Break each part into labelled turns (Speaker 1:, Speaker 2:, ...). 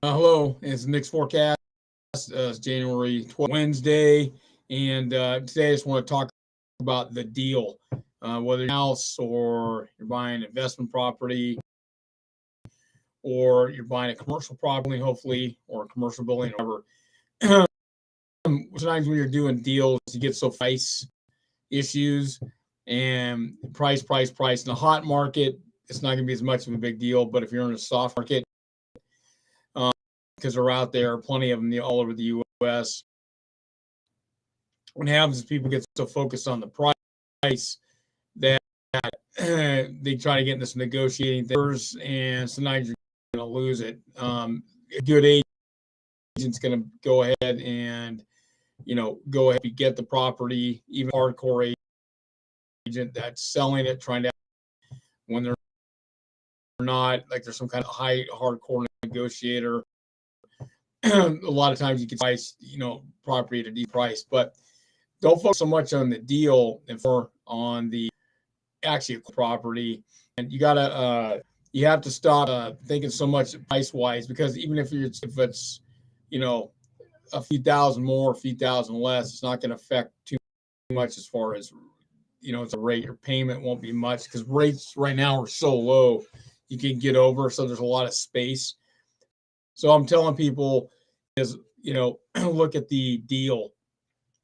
Speaker 1: Hello, it's Nick's forecast. It's January 12th, Wednesday, and today I just want to talk about the deal. Whether you're a house or you're buying investment property or you're buying a commercial property, hopefully, or a commercial building, or whatever. Sometimes when you're doing deals, you get so price issues and price. In a hot market, it's not going to be as much of a big deal, but if you're in a soft market, because they're out there, plenty of them all over the U.S. What happens is people get so focused on the price that they try to get in this negotiating things, and sometimes you're going to lose it. A good agent's going to go ahead and go ahead and get the property. Even a hardcore agent that's selling it, trying to when they're not like there's some kind of hardcore negotiator. A lot of times you can price, property at a deep price, but don't focus so much on the deal and more on the actual property. And you have to stop thinking so much price wise, because even if it's, a few thousand more, a few thousand less, it's not going to affect too much as far as, it's a rate. Your payment won't be much because rates right now are so low you can get over. So there's a lot of space. So I'm telling people is, look at the deal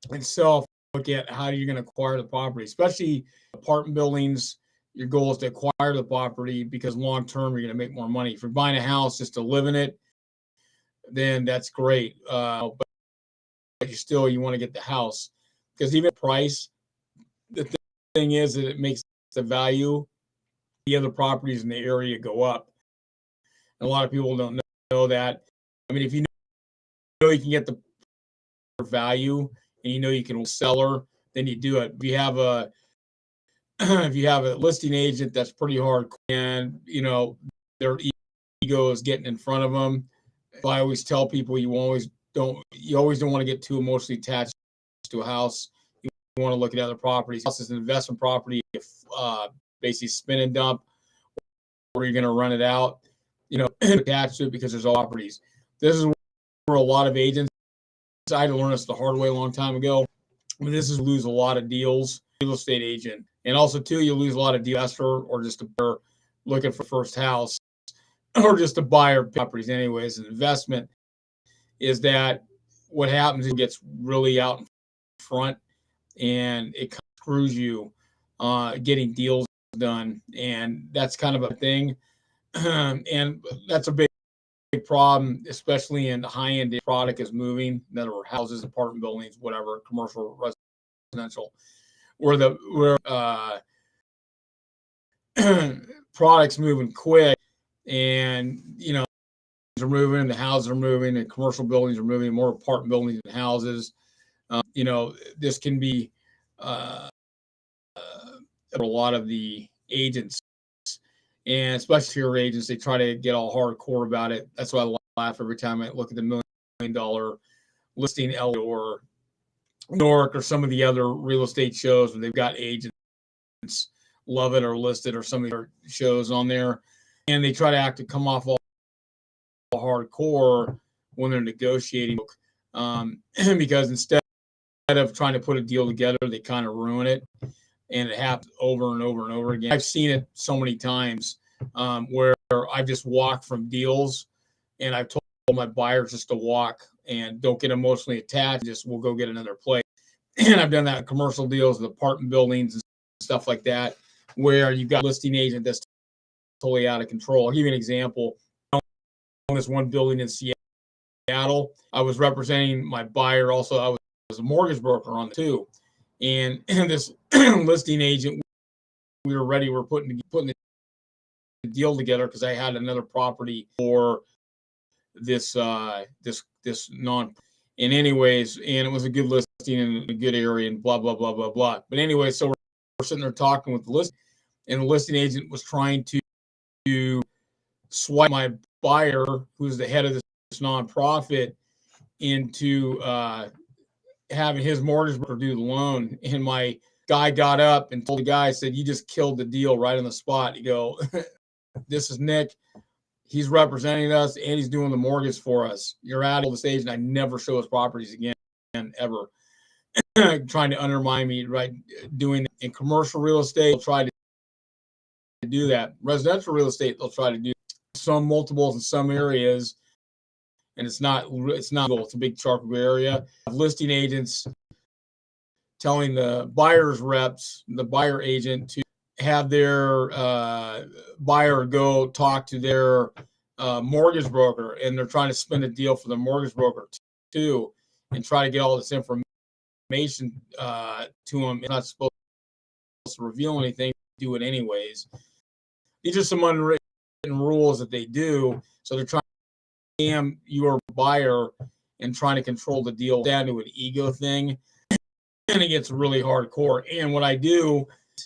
Speaker 1: itself. Look at how you're going to acquire the property, especially apartment buildings. Your goal is to acquire the property because long term you're going to make more money. If you're buying a house just to live in it, then that's great. But you want to get the house because even price, the thing is that it makes the value the other properties in the area go up. And a lot of people don't know that. I mean, if you know you can get the value and you can sell her, then you do it. If you have a listing agent that's pretty hard and their ego is getting in front of them. I always tell people you always don't want to get too emotionally attached to a house. You want to look at other properties. House is an investment property, basically spin and dump, or you're going to run it out, attached to it because there's all properties. This is where a lot of agents, I had to learn this the hard way a long time ago. This is lose a lot of deals, real estate agent. And also, too, you lose a lot of investor or just a buyer looking for first house or just a buyer properties anyways. An investment is that what happens is it gets really out in front and it screws you getting deals done. And that's kind of a thing. And that's a big problem, especially in high-end product is moving. In other words, houses, apartment buildings, whatever, commercial, residential, where products moving quick, and are moving, the houses are moving, and commercial buildings are moving, more apartment buildings than houses. This can be a lot of the agents, and especially your agents, they try to get all hardcore about it. That's why I laugh every time I look at the $1 million listing or New York or some of the other real estate shows where they've got agents love it or listed or some of their shows on there, and they try to come off all hardcore when they're negotiating, because instead of trying to put a deal together, they kind of ruin it, and it happens over and over and over again. I've seen it so many times where I've just walked from deals, and I've told my buyers just to walk and don't get emotionally attached. Just we'll go get another place. And I've done that in commercial deals with apartment buildings and stuff like that, where you've got a listing agent that's totally out of control. I'll give you an example. On this one building in Seattle, I was representing my buyer. Also, I was a mortgage broker on it too. And this listing agent, we were ready. We're putting the deal together because I had another property for this non. And anyways, and it was a good listing in a good area and blah blah blah blah blah. But anyway, so we're sitting there talking with the listing, and the listing agent was trying to swipe my buyer, who's the head of this nonprofit, into having his mortgage broker do the loan. And my guy got up and told the guy, said, "You just killed the deal right on the spot." You go, "This is Nick. he's representing us and he's doing the mortgage for us. You're out of the stage, and I never show his properties again, ever. Trying to undermine me, right? Doing it in commercial real estate, they'll try to do that. Residential real estate, they'll try to do some multiples in some areas, and it's not legal. It's a big charcoal area. Listing agents telling the buyer's reps, the buyer agent, to have their buyer go talk to their mortgage broker, and they're trying to spin a deal for the mortgage broker too, and try to get all this information to them. It's not supposed to reveal anything, do it anyways. These are some unwritten rules that they do. So they're trying to scam your buyer and trying to control the deal down to an ego thing. And it gets really hardcore. And what I do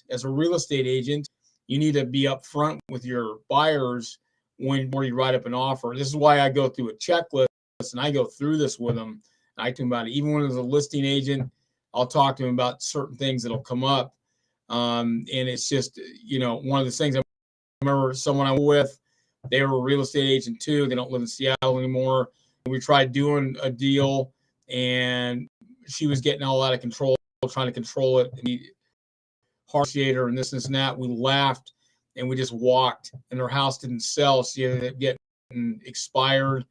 Speaker 1: as a real estate agent, you need to be upfront with your buyers before you write up an offer. This is why I go through a checklist, and I go through this with them. I talk about it. Even when as a listing agent, I'll talk to them about certain things that'll come up. And it's just, one of the things I remember someone I'm with, they were a real estate agent too. They don't live in Seattle anymore. We tried doing a deal, and she was getting all out of control, trying to control it. And negotiator and this and that. We laughed and we just walked, and her house didn't sell. She ended up getting expired,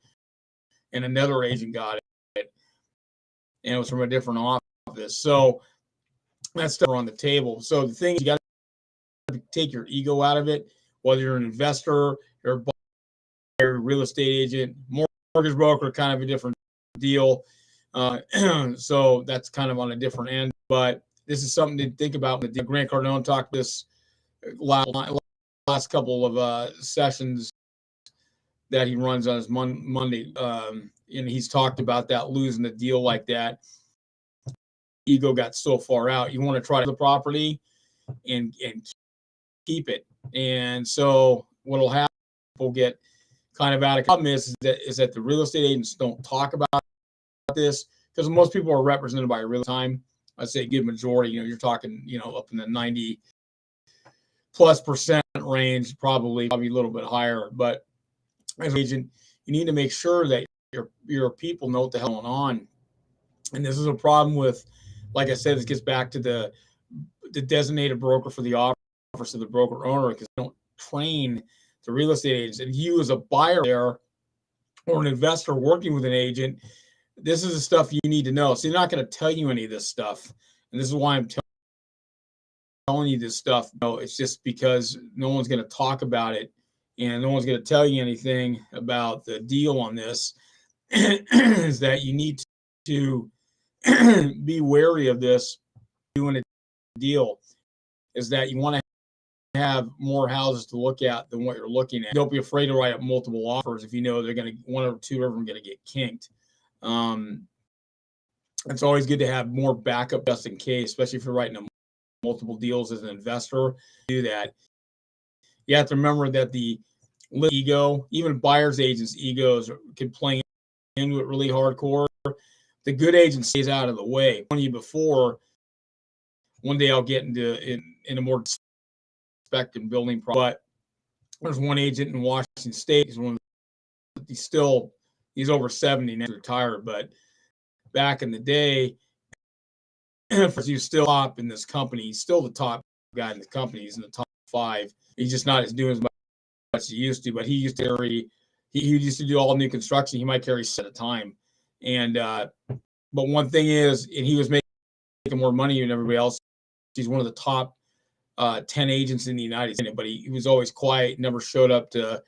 Speaker 1: and another agent got it, and it was from a different office. So that's stuff on the table. So the thing is, you got to take your ego out of it, whether you're an investor, you're a buyer, real estate agent, mortgage broker, kind of a different deal. So that's kind of on a different end, but this is something to think about. Grant Cardone talked this last couple of sessions that he runs on his Monday, and he's talked about that, losing the deal like that. Ego got so far out. You want to try the property and keep it. And so what'll happen, people get kind of out of problem is that the real estate agents don't talk about this, because most people are represented by real time. I'd say a good majority, you're talking, up in the 90+% range, probably a little bit higher. But as an agent, you need to make sure that your people know what the hell is going on. And this is a problem with, like I said, this gets back to the designated broker for the office of the broker owner, because they don't train the real estate agents. And you as a buyer there, or an investor working with an agent, this is the stuff you need to know. So they're not going to tell you any of this stuff. And this is why I'm telling you this stuff. It's just because no one's going to talk about it, and no one's going to tell you anything about the deal on this. Is that you need to be wary of this doing a deal, is that you want to have more houses to look at than what you're looking at. Don't be afraid to write up multiple offers if you know they're going to, one or two of them going to get kinked. It's always good to have more backup just in case, especially if you're writing multiple deals as an investor. Do that. You have to remember that the ego, even buyers agents' egos can play into it really hardcore. The good agent stays out of the way. When you before, one day I'll get into in a more spec and building problem. But there's one agent in Washington State. He's over 70 now, retired, but back in the day, he was still top in this company. He's still the top guy in the company. He's in the top 5. He's just not doing as much as he used to, but he used to do all new construction. He might carry 6 at a time. And but one thing is, and he was making more money than everybody else. He's one of the top 10 agents in the United States, but he was always quiet, never showed up to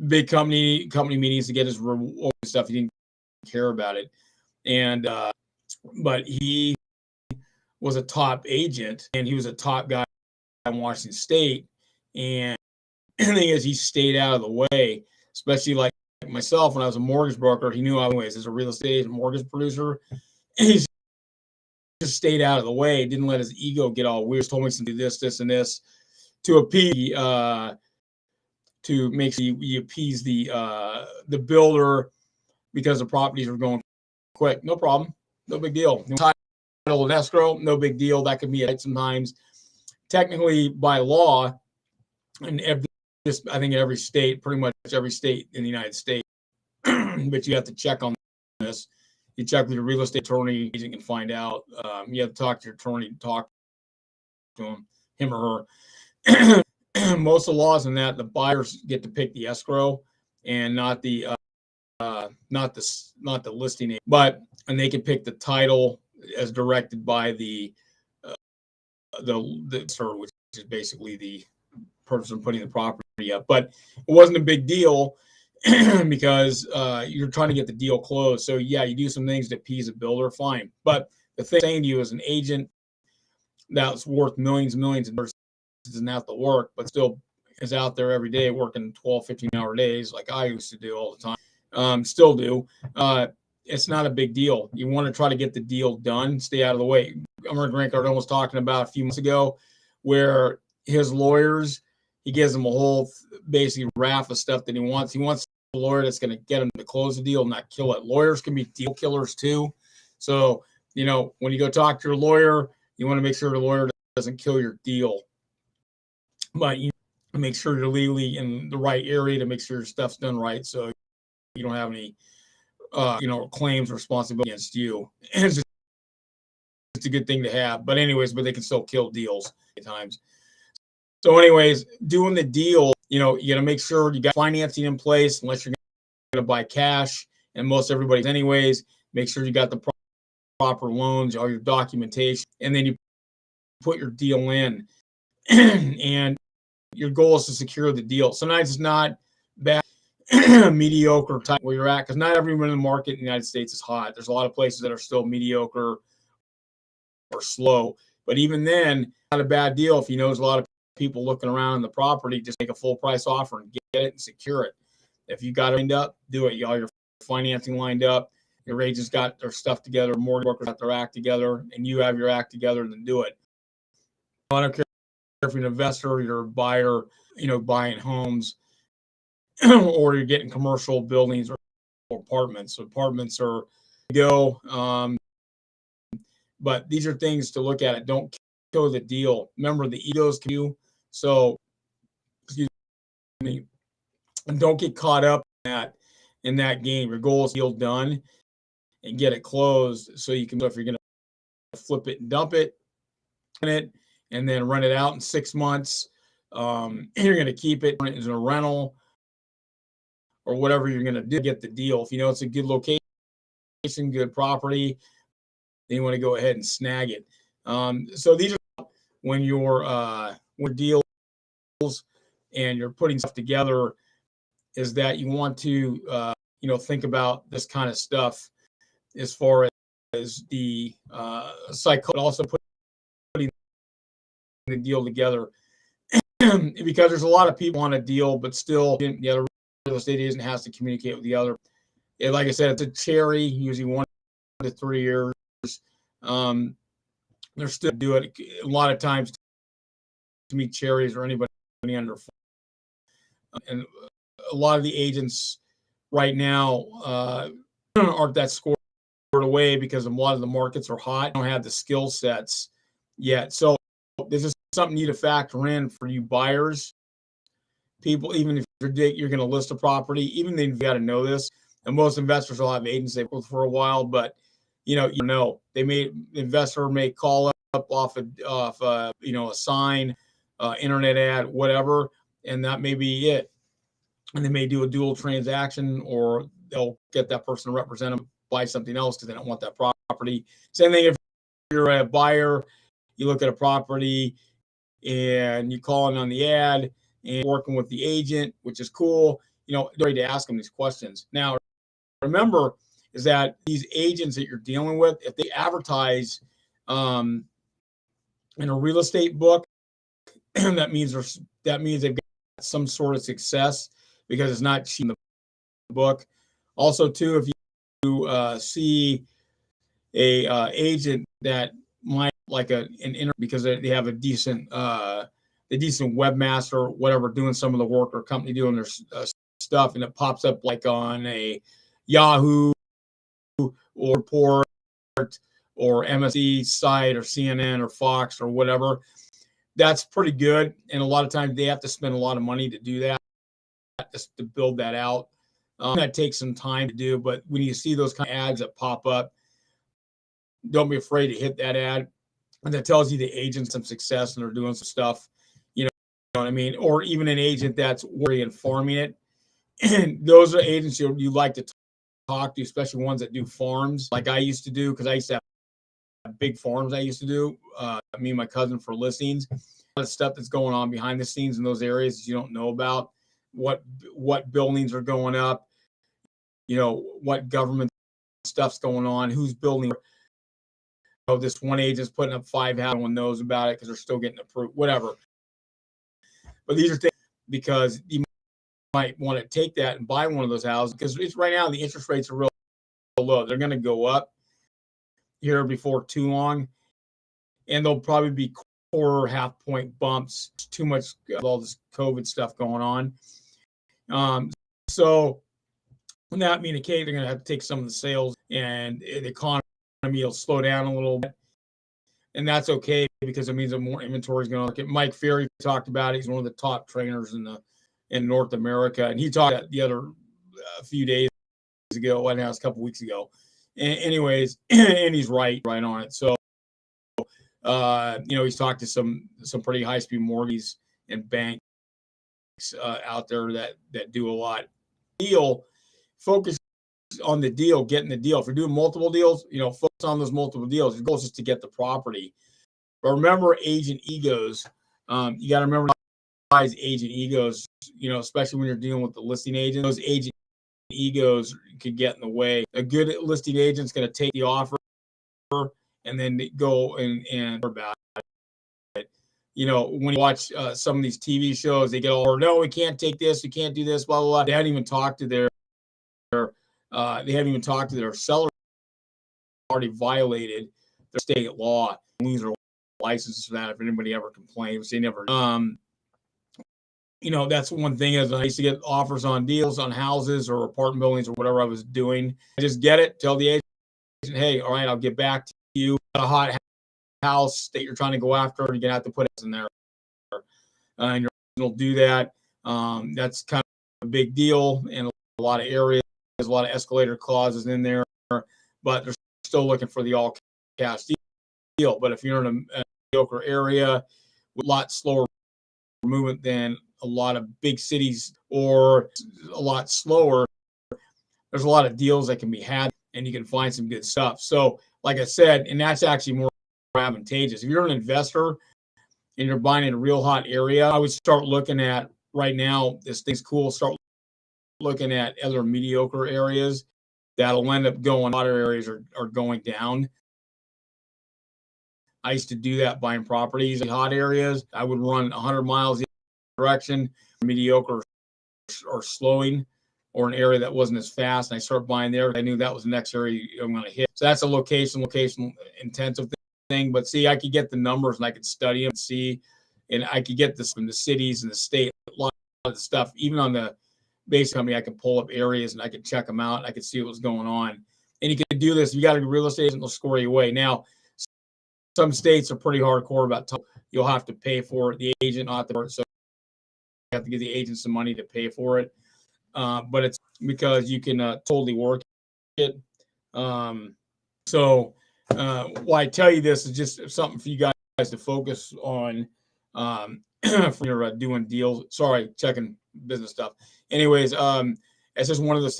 Speaker 1: big company meetings to get his reward and stuff. He didn't care about it. And but he was a top agent, and he was a top guy in Washington State. And the thing is, he stayed out of the way, especially like myself when I was a mortgage broker. He knew I was as a real estate agent, mortgage producer. And he just stayed out of the way, didn't let his ego get all weird. Told me to do this, this, and this to appease, to make sure you appease the builder, because the properties were going quick. No problem, no big deal. Title and escrow, no big deal. That could be it sometimes. Technically, by law, and every just, I think every state, pretty much every state in the United States, but you have to check on this. You check with your real estate attorney, you can find out. You have to talk to your attorney, talk to him or her. Most of the laws in that, the buyers get to pick the escrow and not the listing agent, and they can pick the title as directed by the seller, which is basically the person putting the property up. But it wasn't a big deal because you're trying to get the deal closed. So yeah, you do some things to appease a builder, fine. But the thing I'm saying to you as an agent that's worth millions and millions of dollars doesn't have to work, but still is out there every day working 12, 15-hour days like I used to do all the time, still do. It's not a big deal. You want to try to get the deal done, stay out of the way. Governor Grant Cardone was talking about a few months ago where his lawyers, he gives them a whole basically raft of stuff that he wants. He wants a lawyer that's going to get him to close the deal, not kill it. Lawyers can be deal killers too. So, when you go talk to your lawyer, you want to make sure the lawyer doesn't kill your deal. But you make sure you're legally in the right area to make sure your stuff's done right, so you don't have any, claims or responsibility against you. And it's a good thing to have. But anyways, they can still kill deals at times. So anyways, doing the deal, you got to make sure you got financing in place, unless you're going to buy cash, and most everybody's anyways. Make sure you got the proper loans, all your documentation, and then you put your deal in. And your goal is to secure the deal. Sometimes it's not bad, mediocre type where you're at, because not everyone in the market in the United States is hot. There's a lot of places that are still mediocre or slow. But even then, not a bad deal if there's a lot of people looking around in the property. Just make a full price offer and get it and secure it. If you got it lined up, do it. You got your financing lined up. Your agents got their stuff together. Mortgage brokers got their act together, and you have your act together. Then do it. I don't care if you're an investor, you're a buyer, buying homes, or you're getting commercial buildings or apartments. So apartments are go. But these are things to look at. Don't kill the deal. Remember, the egos can you. So, excuse me, and don't get caught up in that game. Your goal is deal done and get it closed, so you can. If you're going to flip it and dump it, and then rent it out in 6 months, you're going to keep it as a rental or whatever you're going to do. Get the deal. If it's a good location, good property, then you want to go ahead and snag it. So these are when you're with deals and you're putting stuff together, is that you want to think about this kind of stuff as far as the psycho, also putting the deal together. Because there's a lot of people on a deal, but still the other real estate agent has to communicate with the other. Like I said, it's a cherry, usually 1 to 3 years. They're still do it a lot of times to meet cherries or anybody under 4. And a lot of the agents right now aren't that scored away because a lot of the markets are hot. Don't have the skill sets yet. So this is something you need to factor in for you buyers. People, even if you're going to list a property, even then you've got to know this. And most investors will have agents they've worked for a while, but the investor may call up off a sign, internet ad, whatever, and that may be it. And they may do a dual transaction, or they'll get that person to represent them, buy something else because they don't want that property. Same thing if you're a buyer, you look at a property and you call in on the ad and working with the agent, which is cool. Ready to ask them these questions. Now, remember is that these agents that you're dealing with, if they advertise in a real estate book, that means they've got some sort of success, because it's not cheap in the book. Also, too, if you see a agent that might like because they have a decent webmaster, whatever, doing some of the work, or company doing their stuff, and it pops up like on a Yahoo or Report or MSC site or CNN or Fox or whatever, that's pretty good. And a lot of times they have to spend a lot of money to do that, just to build that out. That takes some time to do, but when you see those kind of ads that pop up, don't be afraid to hit that ad. And that tells you the agent's some success and they're doing some stuff, you know what I mean? Or even an agent that's working and farming it. And those are agents you like to talk to, especially ones that do farms like I used to do, because I used to have big farms I used to do, me and my cousin, for listings. A lot of stuff that's going on behind the scenes in those areas you don't know about. What buildings are going up, what government stuff's going on, who's building. This one agent's putting up 5 houses, no one knows about it because they're still getting approved, whatever. But these are things because you might want to take that and buy one of those houses, because it's right now the interest rates are real low. They're going to go up here before too long, and they'll probably be quarter, half point bumps. Too much of all this COVID stuff going on. So that being the case, they're going to have to take some of the sales, and the economy will slow down a little bit. And that's okay, because it means that more inventory is going to look at. Mike Ferry talked about it. He's one of the top trainers in North America. And he talked the other a few days ago, well, now it's a couple weeks ago. Anyways, and he's right on it. So, he's talked to some pretty high-speed mortgages and banks out there that do a lot. Focus on the deal, getting the deal. If you're doing multiple deals, focus on those multiple deals. Your goal is just to get the property. But remember agent egos. You got to remember agent egos, especially when you're dealing with the listing agent. Those agent egos could get in the way. A good listing agent's going to take the offer and then go and about it. When you watch some of these TV shows, they get all, no, we can't take this, we can't do this, blah, blah, blah. They haven't even talked to their seller. Already violated their state law, lose their license for that if anybody ever complains. They never. That's one thing. Is I used to get offers on deals on houses or apartment buildings or whatever I was doing. I just get it, tell the agent, hey, all right, I'll get back to you. A hot house that you're trying to go after, you're gonna have to put it in there, and you'll do that. That's kind of a big deal in a lot of areas. There's a lot of escalator clauses in there, but they're still looking for the all cash deal. But if you're in a mediocre area with a lot slower movement than a lot of big cities, or a lot slower, there's a lot of deals that can be had, and you can find some good stuff. So like I said, and that's actually more advantageous. If you're an investor and you're buying in a real hot area, I would start looking at, right now, this thing's cool, start looking at other mediocre areas that'll end up going, hotter areas are going down. I used to do that, buying properties in hot areas. I would run 100 miles the direction, mediocre or slowing, or an area that wasn't as fast, and I started buying there. I knew that was the next area I'm going to hit. So that's a location intensive thing. But see, I could get the numbers and I could study them and see, and I could get this from the cities and the state. A lot of the stuff, even on the base company, I could pull up areas and I could check them out and I could see what was going on. And you can do this. You got a real estate agent, they'll score you away. Now, some states are pretty hardcore about you'll have to pay for it. The agent not the so you have to give the agent some money to pay for it. But it's because you can totally work it. So why I tell you this is just something for you guys to focus on for your doing deals. Sorry, checking business stuff. Anyways, it's just one of those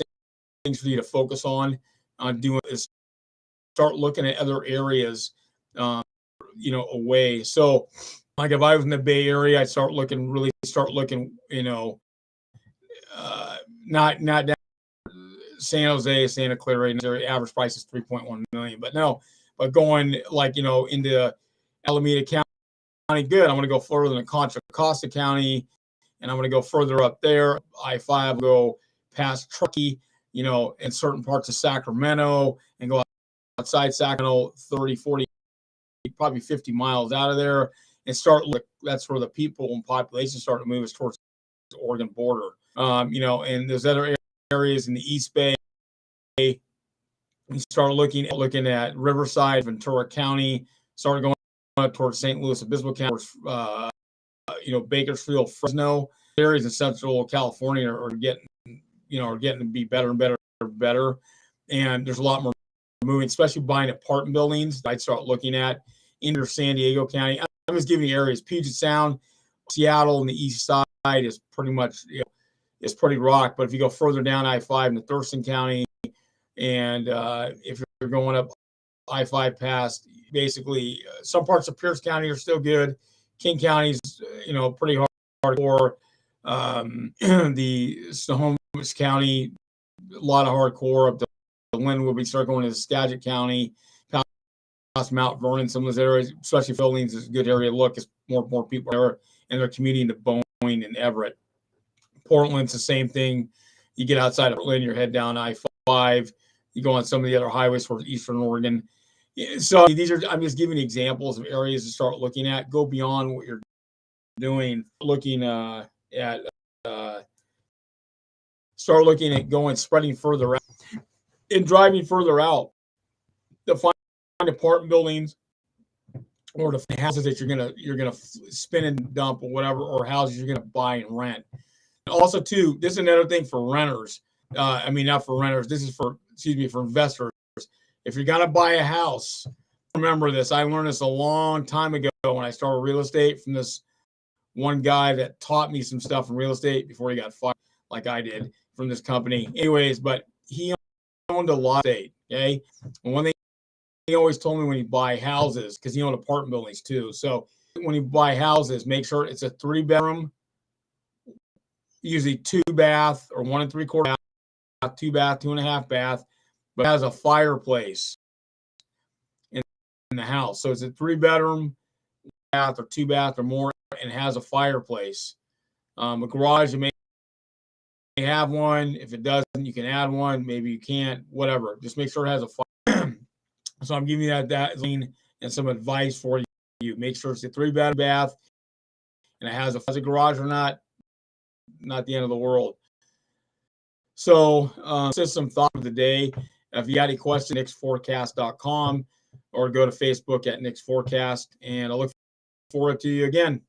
Speaker 1: things for you to focus on doing is start looking at other areas, away. So like if I was in the Bay Area, I'd start looking, not down San Jose, Santa Clara, their average price is 3.1 million. But going into Alameda County, good. I'm going to go further than Contra Costa County, and I'm going to go further up there. I-5, go past Truckee, in certain parts of Sacramento, and go outside Sacramento 30, 40, probably 50 miles out of there, and that's where the people and population start to move is towards the Oregon border. And there's other areas in the East Bay. You start looking at Riverside, Ventura County, start going up towards St. Louis Obispo County, Bakersfield, Fresno areas in Central California are getting to be better and better. And there's a lot more moving, especially buying apartment buildings. I'd start looking at in San Diego County. I'm just giving you areas. Puget Sound, Seattle, and the east side is pretty much is pretty rock. But if you go further down I-5 into Thurston County, and if you're going up I-5 past, basically some parts of Pierce County are still good. King County's pretty hardcore. The Snohomish County, a lot of hardcore. Up to Linwood, we start going to Skagit County, past Mount Vernon, some of those areas, especially Philippines, is a good area to look. As more people are, and they're commuting to Boyne and Everett. Portland's the same thing. You get outside of Portland, you're head down I-5. You go on some of the other highways towards Eastern Oregon. So I'm just giving examples of areas to start looking at. Go beyond what you're doing. Start looking at spreading further out and driving further out to find apartment buildings or to find houses that you're gonna spin and dump or whatever, or houses you're gonna buy and rent. And also, too, this is another thing for renters. Not for renters. This is for investors. If you're gonna buy a house, remember this. I learned this a long time ago when I started real estate from this one guy that taught me some stuff in real estate before he got fired, like I did from this company. Anyways, but he owned a lot of estate. Okay, and one thing he always told me when you buy houses, because he owned apartment buildings too. So when you buy houses, make sure it's a 3-bedroom, usually 2-bath or 1 3/4 bath, 2-bath, 2.5 bath, but has a fireplace in the house. So it's a 3-bedroom, bath or 2-bath or more, and has a fireplace. A garage, you may have one. If it doesn't, you can add one. Maybe you can't. Whatever. Just make sure it has a fire. So I'm giving you that and some advice for you. Make sure it's a 3-bedroom bath and it has a garage or not the end of the world. So just some thought of the day. If you got any questions, nickforecast.com or go to Facebook at nickforecast, and I look forward to you again.